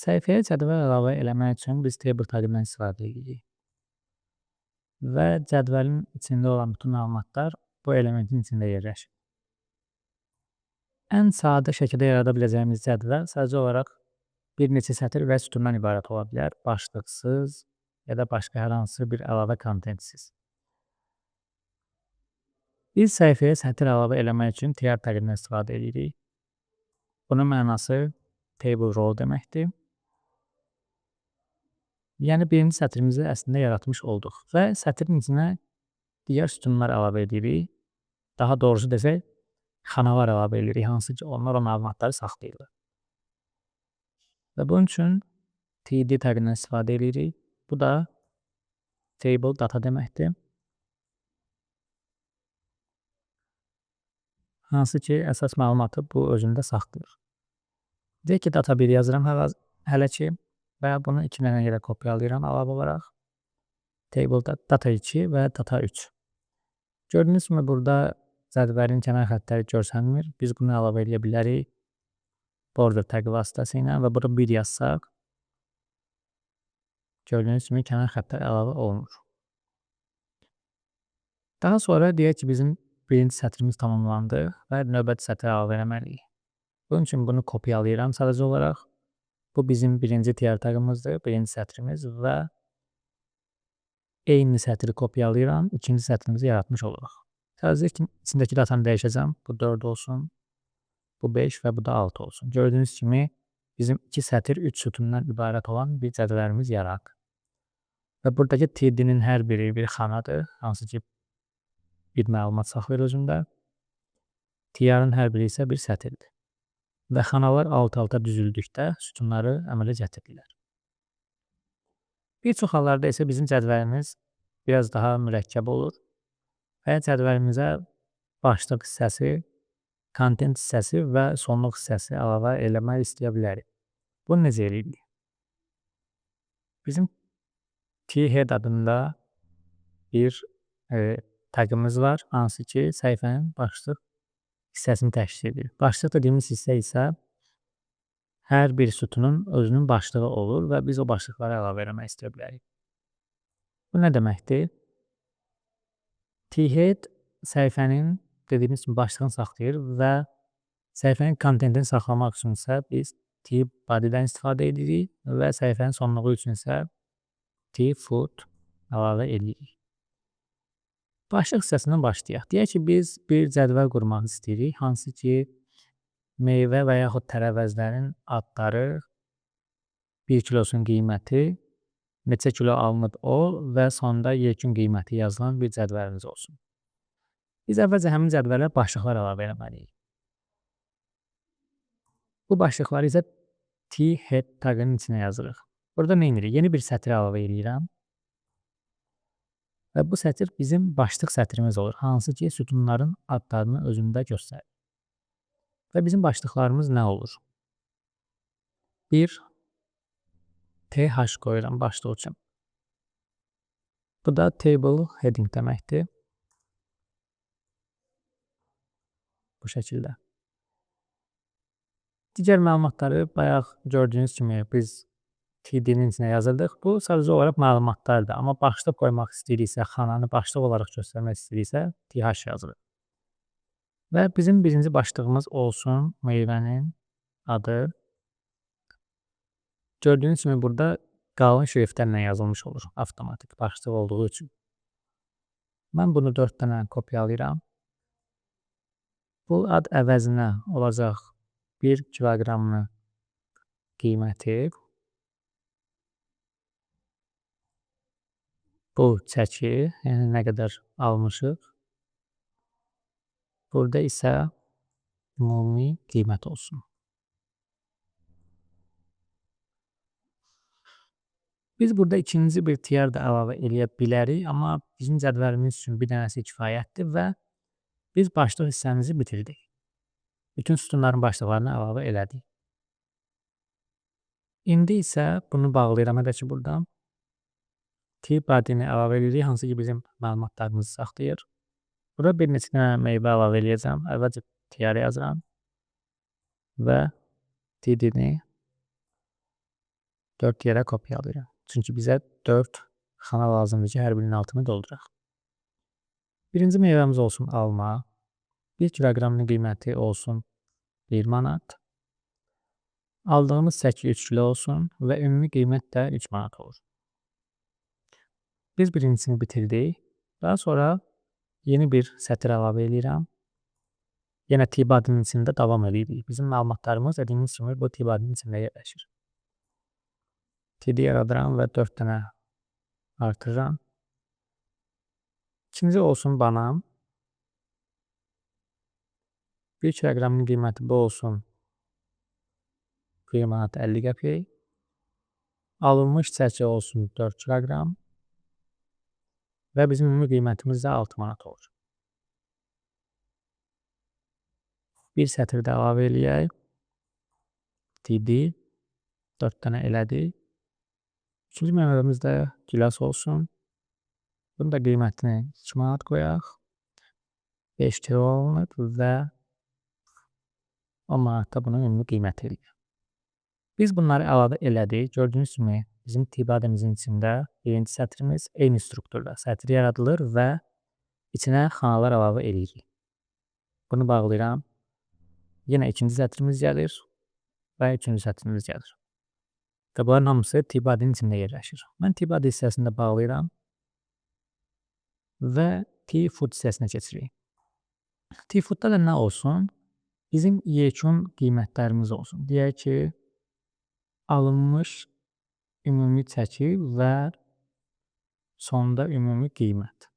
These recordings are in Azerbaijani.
Səhifəyə cədvəl əlavə eləmək üçün biz table tagından istifadə edirik və cədvəlin içində olan bütün məlumatlar bu elementin içində yerləşir. Ən sadə şəkildə yarada biləcəyimiz cədvəl sadəcə olaraq bir neçə sətir və sütundan ibarət ola bilər, başlıqsız ya da başqa hər hansı bir əlavə kontentsiz. Biz səhifəyə sətir əlavə eləmək üçün tr tagindən istifadə edirik. Bunun mənası table row deməkdir. Yəni birinci sətrimizi əslində yaratmış olduq və sətrin içinə digər sütunlar əlavə edirik. Daha doğrusu desək, xanalar əlavə edirik, hansı ki onlar o məlumatları saxlayırlar. Və bunun üçün td tagindən istifadə edirik. Bu da table data deməkdir. Hansı ki əsas məlumatı bu özündə saxlayır. Deyək ki data 1 yazıram hələ ki və bunu 2 dənə yerə kopyalayıram əlavə olaraq. Table'da data 2 və data 3. Gördüyünüz kimi burada cədvəlin kənar xəttləri görsənmir. Biz bunu əlavə edə bilərik border tagi vasitəsilə və burada 1 yazsaq gördüyünüz kimi kənar xəttlər əlavə olunur. Daha sonra deyək ki bizim birinci sətrimiz tamamlandı və növbəti sətrə əlavə eləməliyik. Bunun üçün bunu kopyalayıram sadəcə olaraq. Bu bizim birinci tr tagımızdır, birinci sətrimiz və eyni sətri kopyalayıram, ikinci sətrimizi yaratmış oluruq. Sadəcə içindəki datanı dəyişəcəm. Bu 4 olsun, bu 5 və bu da 6 olsun. Gördüyünüz kimi bizim 2 sətir 3 sütundan ibarət olan bir cədvəlimiz yarandı. Və buradakı td-nin hər biri bir xanadır, hansı ki bir məlumat saxlayır özündə. Tr-ın hər biri isə bir sətirdir. Və xanalar alt-alta düzüldükdə sütunları əmələ gətirirlər. Bir çox hallarda isə bizim cədvəlimiz biraz daha mürəkkəb olur və cədvəlimizə başlıq hissəsi, content hissəsi və sonluq hissəsi əlavə eləmək istəyə bilərik. Bunu necə edirik? Bizim thead adında bir tagımız var, hansı ki səhifənin başlıq hissəsini təşkil edir. Başlıq dediyimiz hissə isə hər bir sütunun özünün başlığı olur və biz o başlıqları əlavə eləmək istəyə bilərik. Bu nə deməkdir? Thead səhifənin dediyimiz kimi başlığını saxlayır və səhifənin kontentini saxlamaq üçün isə biz tbody'dən istifadə edirik və səhifənin sonluğu üçün isə tfoot əlavə edirik. Başlıq hissəsindən başlayaq. Deyək ki biz bir cədvəl qurmaq istəyirik, hansı ki meyvə və yaxud tərəvəzlərin adları, 1 kilosun qiyməti, neçə kilo alınıb o və sonda yekun qiyməti yazılan bir cədvəlimiz olsun. Biz əvvəlcə həmin cədvələ başlıqlar əlavə etməliyik. Bu başlıqları isə thead tagının içinə yazırıq. Burada nə edirik? Yeni bir sətr əlavə edirəm. Və bu sətr bizim başlıq sətrimiz olur, hansı ki sütunların adlarını özündə göstərir. Və bizim başlıqlarımız nə olur? 1 th qoyuram başlıq üçün. Bu da table heading deməkdir. Bu şəkildə. Digər məlumatları bayaq gördüyünüz kimi biz td-nin içinə yazırdıq. Bu sadəcə olaraq məlumatlardır. Amma başlıq qoymaq istəyiriksə, xananı başlıq olaraq göstərmək istəyiriksə, th yazırıq. Və bizim birinci başlığımız olsun meyvənin adı. Gördüyünüz kimi burada qalın şriftlərlə yazılmış olur, avtomatik başlıq olduğu üçün. Mən bunu 4 dənə kopyalayıram. Bu ad əvəzinə olacaq 1 kiloqramlı qiyməti. Bu çəki, yəni nə qədər almışıq. Burada isə ümumi qiymət olsun. Biz burada ikinci bir tr da əlavə eləyə bilərik, amma bizim cədvəlimiz üçün bir dənəsi kifayətdir və biz başlıq hissəmizi bitirdik. Bütün sütunların başlıqlarını əlavə elədik. İndi isə bunu bağlayıram hələ ki buradan. Tbody'ni əlavə edirik, hansı ki bizim məlumatlarımızı saxlayır. Burada bir neçə dənə meyvə əlavə edəcəm. Əvvəlcə tr yazıram və td-ni 4 yerə kopyalayıram. Çünki bizə 4 xana lazımdır ki, hər birinin altını dolduraq. Birinci meyvəmiz olsun alma. 1 kiloqramın qiyməti olsun 1 manat. Aldığımız çəki 3 kilo olsun və ümumi qiymət də 3 manat olur. Biz birincisini bitirdik. Daha sonra yeni bir sətir əlavə edirəm. Yenə T-badinin içində davam edirik. Bizim məlumatlarımız dediyimiz kimi bu T-badinin içində yerləşir. T-də yaradıram və 4 dənə artırıram. İkinci olsun banan. 1 kiloqramın qiyməti bu olsun 1 manat 50 qəpik. Alınmış çəki olsun 4 kiloqram. Və bizim ümumi qiymətimiz də 6 manat olur. Bir sətir də əlavə eləyək. T-di 4 dənə elədik. İkinci meyvəmiz də gilas olsun. Bunun da qiymətini 2 manat qoyaq. 5 kilo alınıb və 10 manat da bunun ümumi qiyməti eləyək. Biz bunları əlavə elədik. Gördüyünüz kimi bizim T-badimizin içində birinci sətrimiz eyni strukturda. Sətr yaradılır və içinə xanalar əlavə edirik. Bunu bağlayıram. Yenə ikinci sətrimiz gəlir və üçüncü sətrimiz gəlir. Və bunların hamısı T-badinin içində yerləşir. Mən T-body hissəsini də bağlayıram və T-food hissəsinə keçirik. T-foodda da nə olsun? Bizim yekun qiymətlərimiz olsun. Deyək ki, alınmış ümumi çəki və sonda ümumi qiymət.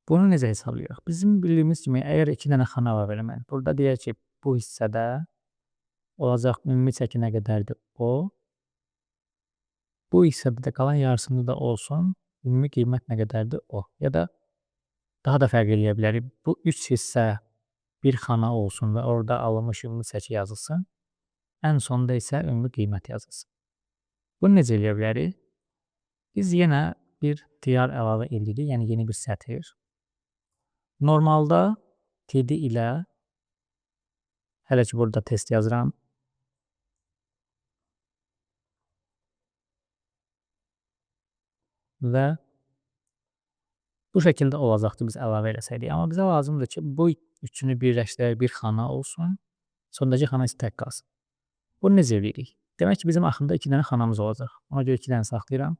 Bunu necə hesablayırıq? Bizim bildiyimiz kimi, əgər 2 dənə xana əlavə eləmək, burada deyək ki, bu hissədə olacaq ümumi çəki nə qədərdir o. Bu hissədə də qalan yarısında da olsun, ümumi qiymət nə qədərdir o. Ya da daha da fərq eləyə bilərik. Bu 3 hissə bir xana olsun və orada alınmış ümumi çəki yazılsın. Ən sonda isə ümumi qiymət yazılsın. Bunu necə eləyə bilərik? Biz yenə bir diyar əlavə edirik, yəni yeni bir sətir. Normalda T-di ilə hələ ki burada test yazıram. Və bu şəkildə olacaqdır biz əlavə eləsəydik. Amma bizə lazımdır ki, bu üçünü birləşdirək bir xana olsun. Sondakı xana isə tək qalsın. Bunu necə edirik? Demək ki, bizim axırda 2 dənə xanamız olacaq. Ona görə 2 dənə saxlayıram.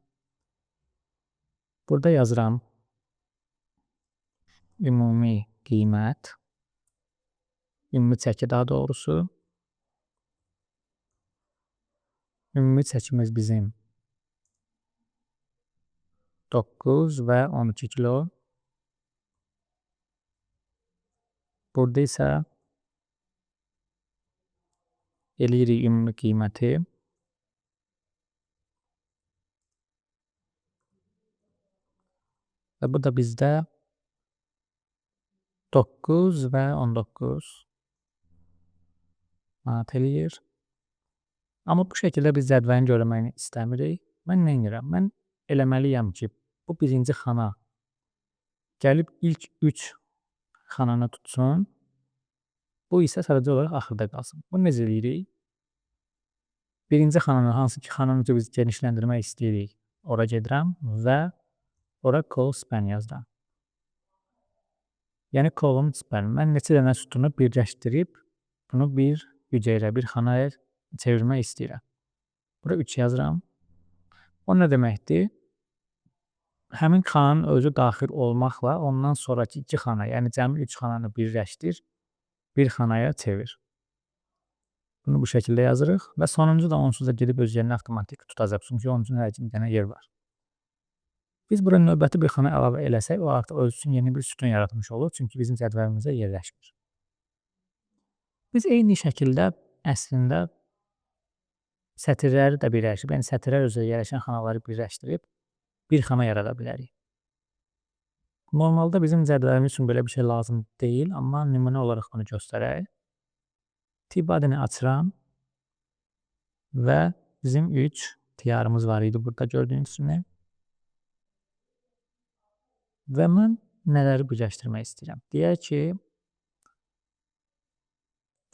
Burada yazıram ümumi qiymət, ümumi çəki daha doğrusu. Ümumi çəkimiz bizim 9 və 12 kilo. Burada isə eləyirik ümumi qiyməti. Və bu da bizdə 9 və 19 manat eləyir. Amma bu şəkildə biz cədvəlin görünməyini istəmirik. Mən nə edirəm? Mən eləməliyəm ki, bu birinci xana gəlib ilk 3 xananı tutsun. Bu isə sadəcə olaraq axırda qalsın. Bunu necə eləyirik? Birinci xananı, hansı ki xananı biz genişləndirmək istəyirik, ora gedirəm və ora call span yazıram. Yəni column span. Mən neçə dənə sütunu birləşdirib bunu bir hüceyrə, bir xanaya çevirmək istəyirəm. Bura 3 yazıram. O nə deməkdir? Həmin xananın özü daxil olmaqla ondan sonraki 2 xana, yəni cəmi 3 xananı birləşdir, bir xanaya çevir. Bunu bu şəkildə yazırıq və sonuncu da onsuz da gedib öz yerini avtomatik tutacaq. Çünki onun üçün hər iki dənə yer var. Biz bura növbəti bir xana əlavə eləsək, o artıq öz üçün yeni bir sütun yaratmış olur. Çünki bizim cədvəlimizə yerləşmir. Biz eyni şəkildə əslində sətirləri də birləşdirib, yəni sətirlər özü yerləşən xanaları birləşdirib bir xana yarada bilərik. Normalda bizim cədvəlimiz üçün belə bir şey lazım deyil, amma nümunə olaraq bunu göstərək. T-body'ni açıram və bizim 3 tiyarımız var idi burada gördüyünüz kimi. Və mən nələri birləşdirmək istəyirəm? Deyək ki,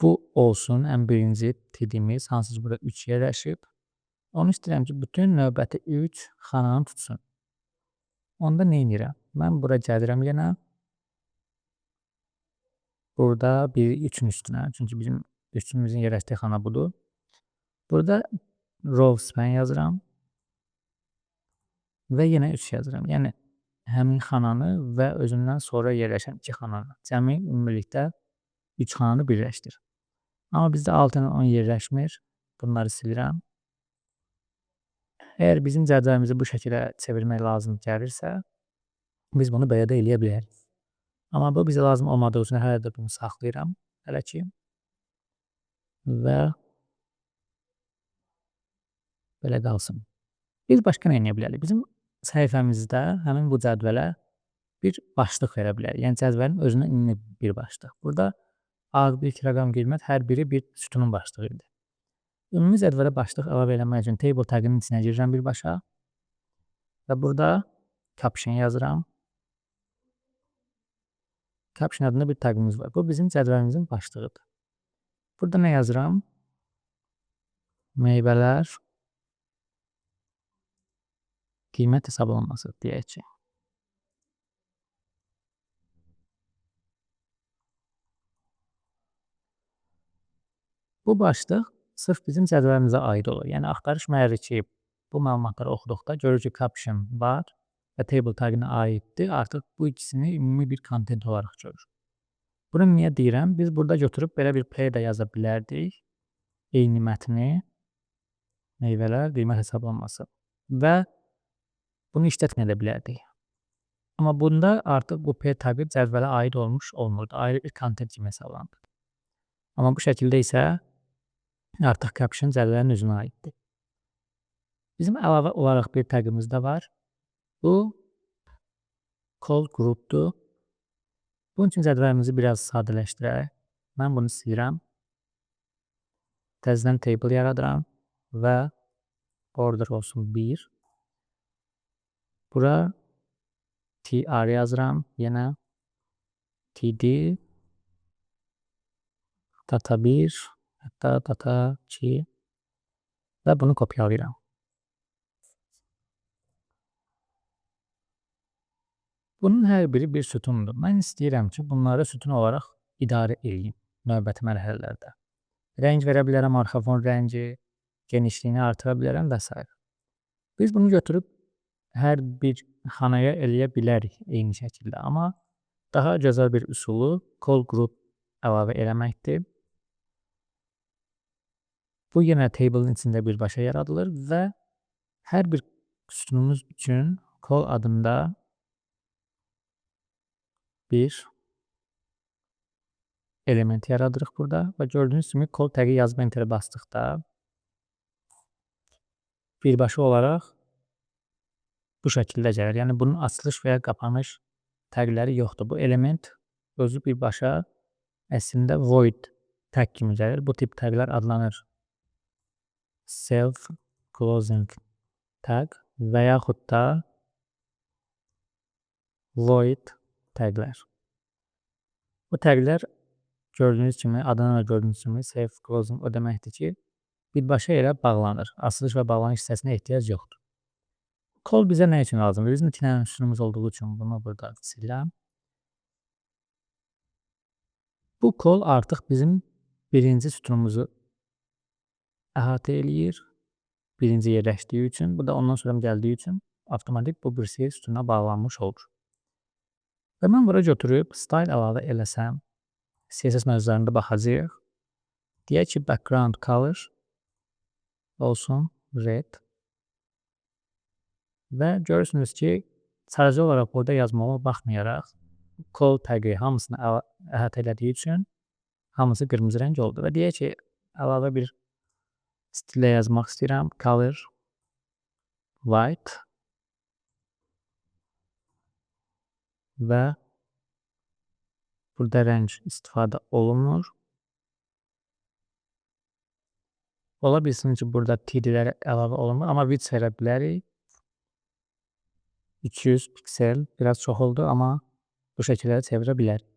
Bu olsun ən birinci tidimiz, hansı ki burada 3 yerləşib. Onu istəyirəm ki, bütün növbəti 3 xananı tutsun. Onda neynirəm? Mən bura gəlirəm yenə. Burada 1-i 3-ün üstünə. Çünki bizim üçümüzün yerləşdiyi xana budur. Burada row span yazıram. Və yenə 3 yazıram. Yəni həmin xananı və özündən sonra yerləşən 2 xananı. Cəmi ümumilikdə 3 xananı birləşdir. Amma bizdə 6 ilə 10 yerləşmir. Bunları silirəm. Əgər bizim cədvəlimizi bu şəkilə çevirmək lazım gəlirsə, biz bunu belə də eləyə bilərik. Amma bu bizə lazım olmadığı üçün hələ də bunu saxlayıram hələ ki. Və belə qalsın. Biz başqa nə edə bilərik? Bizim səhifəmizdə həmin bu cədvələ bir başlıq verə bilərik. Yəni cədvəlin özünə ünlü bir başlıq. Burada A1 rəqəm qiymət hər biri bir sütunun başlığıdır. Ümumi cədvələ başlıq əlavə etmək üçün table tagının içinə girirəm birbaşa və burada caption yazıram. Caption adında bir tagımız var. Bu bizim cədvəlimizin başlığıdır. Burada nə yazıram? Meyvələr qiymət hesablanması deyək ki. Bu başlıq sırf bizim cədvəlimizə aid olur. Yəni axtarış mühərriki bu məlumatları oxuduqda görür ki, caption var və table tagına aiddir. Artıq bu ikisini ümumi bir kontent olaraq görür. Bunu niyə deyirəm? Biz burada götürüb belə bir play də yaza bilərdik. Eyni mətni, meyvələr qiymət hesablanması və bunu işlətməyə də bilərdik. Amma bunda artıq bu p tagı cədvələ aid olmuş olmurdu. Ayrı bir kontent kimi hesablandı. Amma bu şəkildə isə artıq caption cədvəlin özünə aiddir. Bizim əlavə olaraq bir tagımız da var. Bu call groupdur. Bunun üçün cədvəlimizi biraz sadələşdirək. Mən bunu silirəm. Təzədən table yaradıram və border olsun 1. Bura tr yazıram. Yenə td data 1 hətta data 2 və bunu kopyalayıram. Bunun hər biri bir sütundur. Mən istəyirəm ki, bunları sütun olaraq idarə edeyim növbəti mərhələlərdə. Rəng verə bilərəm, arxa fon rəngi, genişliyini artıra bilərəm və s. Biz bunu götürüb hər bir xanaya eləyə bilərik eyni şəkildə. Amma daha gözəl bir üsulu call group əlavə eləməkdir. Bu yenə table'ın içində birbaşa yaradılır və hər bir sütunumuz üçün call adında bir element yaradırıq burada və gördüyünüz kimi call tagi yazıb enterə basdıqda birbaşa olaraq bu şəkildə gəlir. Yəni bunun açılış və ya qapanış tagləri yoxdur. Bu element özü birbaşa əslində void tag kimi gəlir. Bu tip taglar adlanır self closing tag və yaxud da void taglər. Bu taglər gördüyünüz kimi, adından da gördüyünüz kimi self closing o deməkdir ki, birbaşa yerə bağlanır. Açılış və bağlanış hissəsinə ehtiyac yoxdur. Call bizə nə üçün lazımdır? Bizim 2 dənə sütunumuz olduğu üçün bunu burada silirəm. Bu call artıq bizim birinci sütunumuzu əhatə eləyir. Birinci yerləşdiyi üçün, bu da ondan sonra gəldiyi üçün avtomatik bu birisi sütuna bağlanmış olur. Və mən bura götürüb style əlavə eləsəm, CSS mövzularında baxacağıq. Deyək ki, background color olsun red. Və görürsünüz ki, sadəcə olaraq burada yazmama baxmayaraq, call tagi hamısını əhatə elədiyi üçün hamısı qırmızı rəng oldu. Və deyək ki, əlavə bir stillə yazmaq istəyirəm. Color white və burada rəng istifadə olunmur. Ola bilsin ki, burada td-lər əlavə olunmur, amma width verə bilərik. 200 piksel biraz çox oldu, amma bu şəkildə çevirə bilərik.